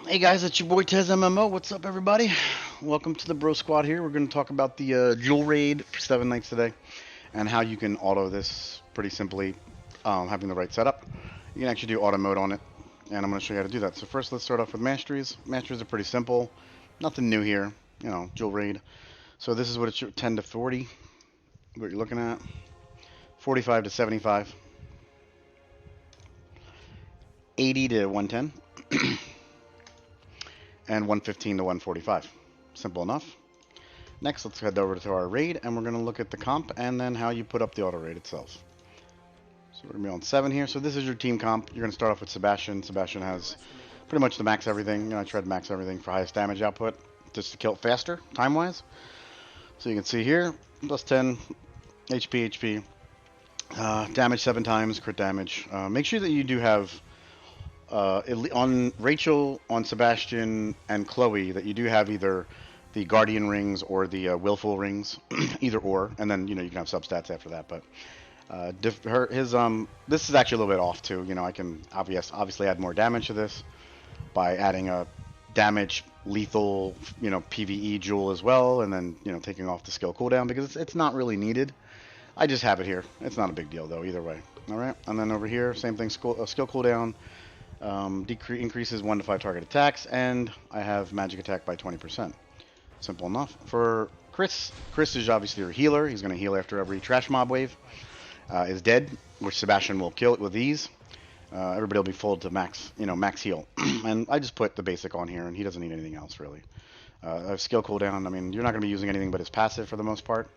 Hey guys, it's your boy Tez MMO. What's up, everybody? Welcome to the Bro Squad here. We're going to talk about the Jewel Raid for 7 nights today and how you can auto this pretty simply, having the right setup. You can actually do auto mode on it, and I'm going to show you how to do that. So first, let's start off with masteries. Masteries are pretty simple. Nothing new here, Jewel Raid. So this is what it's 10 to 40, what you're looking at. 45 to 75. 80 to 110. And 115 to 145. Simple enough. Next, let's head over to our raid, and we're going to look at the comp and then how you put up the auto raid itself. So we're going to be on 7 here. So this is your team comp. You're going to start off with Sebastian. Sebastian has pretty much the max everything. I tried to max everything for highest damage output, just to kill it faster, time-wise. So you can see here, plus 10 HP, damage 7 times, crit damage. Make sure that you do have on Rachel, on Sebastian, and Chloe, that you do have either the Guardian rings or the Willful rings, either or, and then you can have substats after that. But this is actually a little bit off too. I can obviously add more damage to this by adding a damage lethal PVE jewel as well, and then taking off the skill cooldown because it's not really needed. I just have it here. It's not a big deal though either way. All right, and then over here, same thing, skill cooldown. Increases 1 to 5 target attacks, and I have magic attack by 20%. Simple enough. For Chris is obviously your healer. He's going to heal after every trash mob wave is dead, which Sebastian will kill it with ease. Everybody will be full to max, max heal. And I just put the basic on here, and he doesn't need anything else really. Skill cooldown, I mean, you're not going to be using anything but his passive for the most part.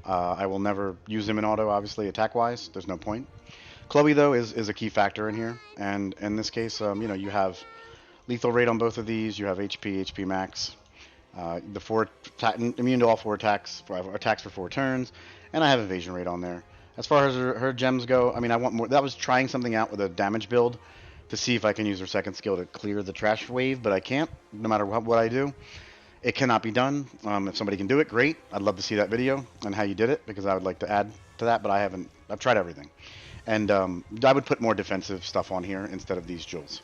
I will never use him in auto, obviously, attack-wise. There's no point. Chloe, though, is a key factor in here, and in this case, you have lethal rate on both of these. You have HP max, immune to all 4 attacks, for 4 turns, and I have evasion rate on there. As far as her gems go, I mean, I want more. That was trying something out with a damage build to see if I can use her second skill to clear the trash wave, but I can't, no matter what I do. It cannot be done. If somebody can do it, great. I'd love to see that video on how you did it, because I would like to add to that, but I haven't. I've tried everything. And I would put more defensive stuff on here instead of these jewels.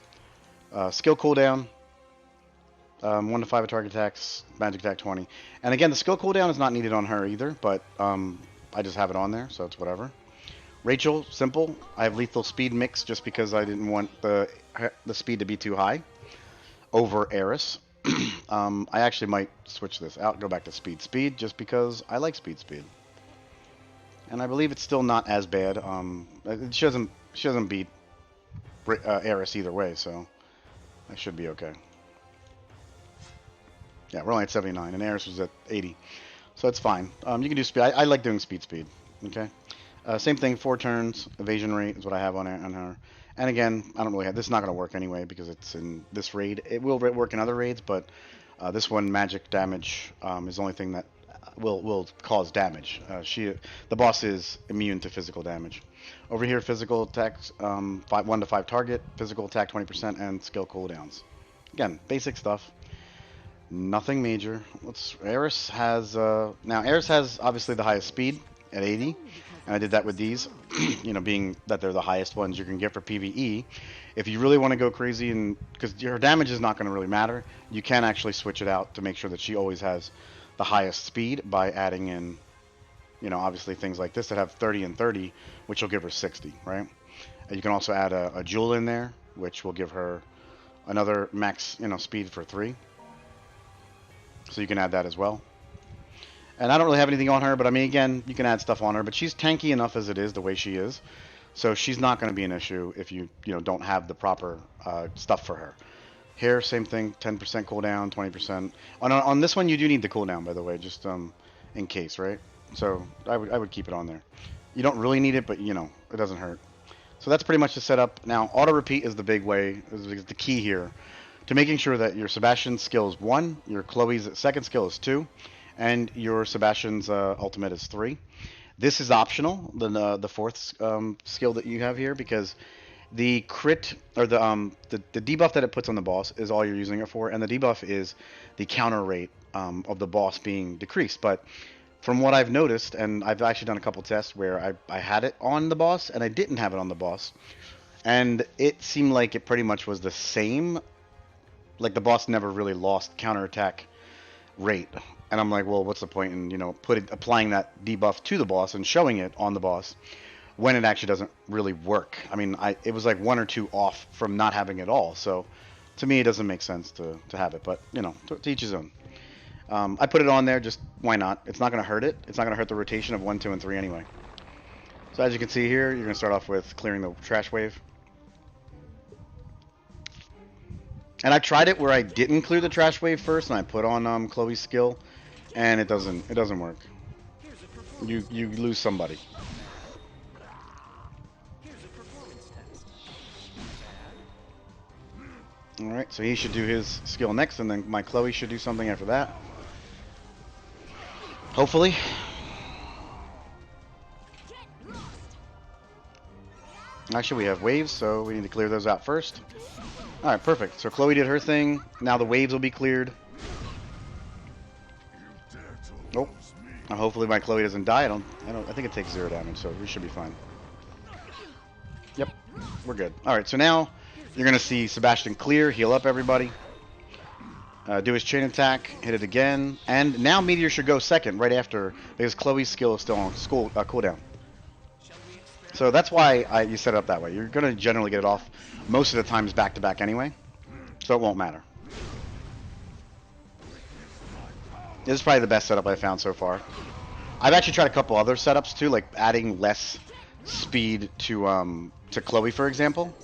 Skill cooldown, 1 to 5 of target attacks, magic attack 20. And again, the skill cooldown is not needed on her either, but I just have it on there, so it's whatever. Rachel, simple. I have lethal speed mix just because I didn't want the speed to be too high over Eris. I actually might switch this out, go back to speed just because I like speed. And I believe it's still not as bad. She doesn't beat Eris either way, so I should be okay. Yeah, we're only at 79, and Eris was at 80, so it's fine. You can do speed. I like doing speed. Okay. Same thing. 4 turns. Evasion rate is what I have on her. And again, I don't really have. This is not going to work anyway because it's in this raid. It will work in other raids, but this one, magic damage, is the only thing that will cause damage. The boss is immune to physical damage. Over here, physical attacks, 1 to 5 target, physical attack 20%, and skill cooldowns. Again, basic stuff. Nothing major. Eris has obviously the highest speed at 80, and I did that with these. Being that they're the highest ones you can get for PvE. If you really want to go crazy, and because your damage is not going to really matter, you can actually switch it out to make sure that she always has the highest speed by adding in, obviously things like this that have 30 and 30, which will give her 60, right? And you can also add a jewel in there, which will give her another max, speed for 3. So you can add that as well. And I don't really have anything on her, but I mean, again, you can add stuff on her, but she's tanky enough as it is, the way she is. So she's not going to be an issue if you don't have the proper stuff for her. Here, same thing, 10% cooldown, 20%. On this one, you do need the cooldown, by the way, just in case, right? So I would keep it on there. You don't really need it, but it doesn't hurt. So that's pretty much the setup. Now, auto repeat is the big way, is the key here to making sure that your Sebastian's skill is 1, your Chloe's second skill is 2, and your Sebastian's ultimate is 3. This is optional, the fourth skill that you have here, because the crit, or the debuff that it puts on the boss is all you're using it for, and the debuff is the counter rate of the boss being decreased. But from what I've noticed, and I've actually done a couple tests where I had it on the boss and I didn't have it on the boss, and it seemed like it pretty much was the same Like the boss never really lost counterattack rate. And I'm like, well, what's the point in, applying that debuff to the boss and showing it on the boss when it actually doesn't really work? I mean, it was like 1 or 2 off from not having it all. So to me, it doesn't make sense to have it. But, to each his own. I put it on there, just why not? It's not going to hurt it. It's not going to hurt the rotation of 1, 2, and 3 anyway. So as you can see here, you're going to start off with clearing the trash wave. And I tried it where I didn't clear the trash wave first, and I put on Chloe's skill, and it doesn't work. You lose somebody. All right, so he should do his skill next, and then my Chloe should do something after that. Hopefully. Actually, we have waves, so we need to clear those out first. All right, perfect. So Chloe did her thing. Now the waves will be cleared. Oh, and hopefully my Chloe doesn't die. I think it takes 0 damage, so we should be fine. Yep, we're good. All right, so now you're gonna see Sebastian clear, heal up everybody, do his chain attack, hit it again, and now Meteor should go second right after because Chloe's skill is still on cooldown. So that's why you set it up that way. You're going to generally get it off most of the times back to back anyway, so it won't matter. This is probably the best setup I've found so far. I've actually tried a couple other setups too, like adding less speed to Chloe, for example.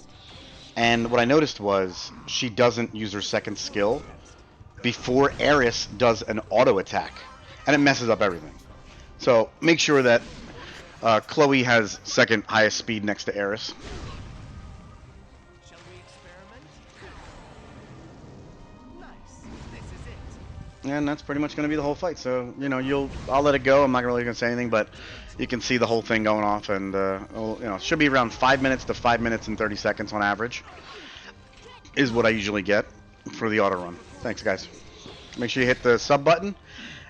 And what I noticed was she doesn't use her second skill before Eris does an auto attack, and it messes up everything. So make sure that Chloe has second highest speed next to Eris. Shall we experiment? Nice. This is it. And that's pretty much going to be the whole fight. So, I'll let it go. I'm not really going to say anything, but you can see the whole thing going off, and it should be around 5 minutes to 5 minutes and 30 seconds on average is what I usually get for the auto run. Thanks, guys. Make sure you hit the sub button.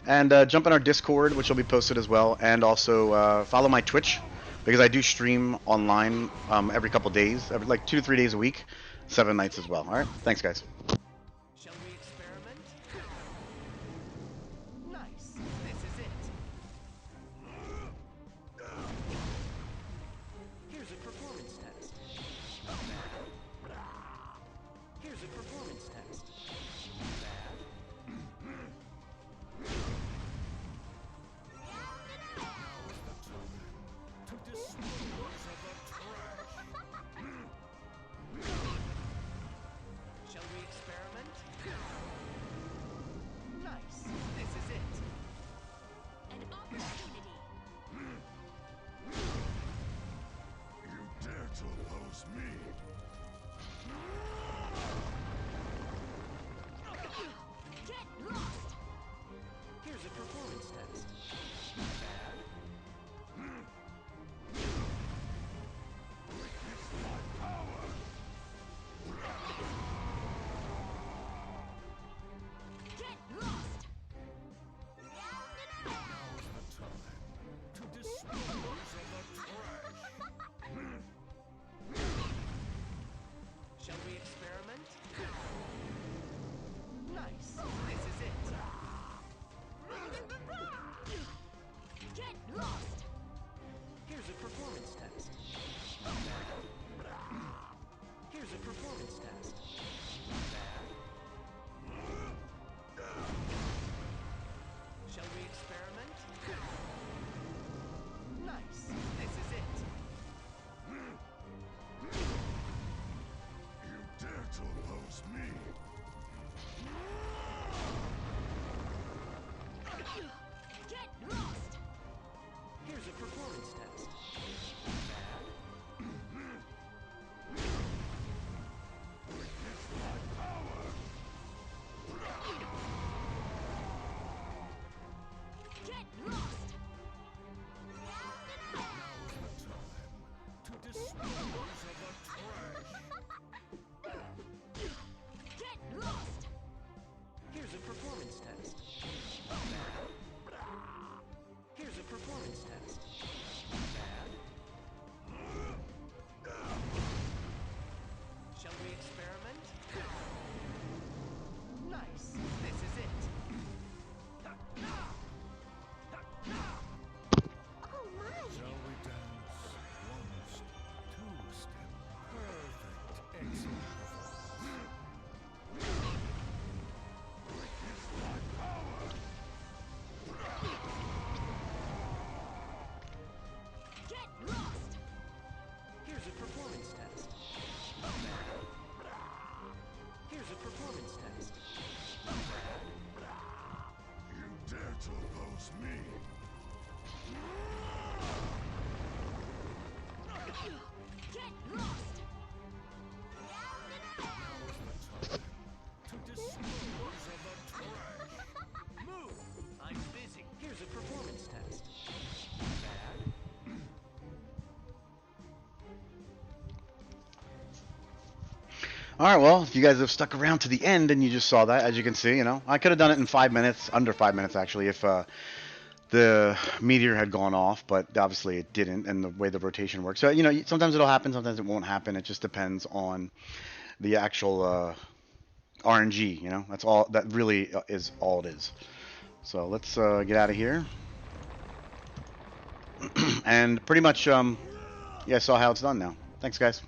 And jump in our Discord, which will be posted as well. And also follow my Twitch, because I do stream online every couple days, like 2 to 3 days a week, 7 nights as well. All right? Thanks, guys. Shall we experiment? Nice. This is it. Here's a performance test. Here's a performance test. Shall we experiment? Nice. This is it. An opportunity. You dare to oppose me? Here's a performance test. You dare to oppose me? Get lost! To dispose of the trash. Move! I'm busy. Here's a performance test. Bad. All right, well, if you guys have stuck around to the end and you just saw that, as you can see, I could have done it in 5 minutes, under 5 minutes actually, if the meteor had gone off, but obviously it didn't, and the way the rotation works. So, sometimes it'll happen, sometimes it won't happen. It just depends on the actual RNG. That's all. That really is all it is. So let's get out of here, and pretty much, yeah, saw how it's done now. Thanks, guys.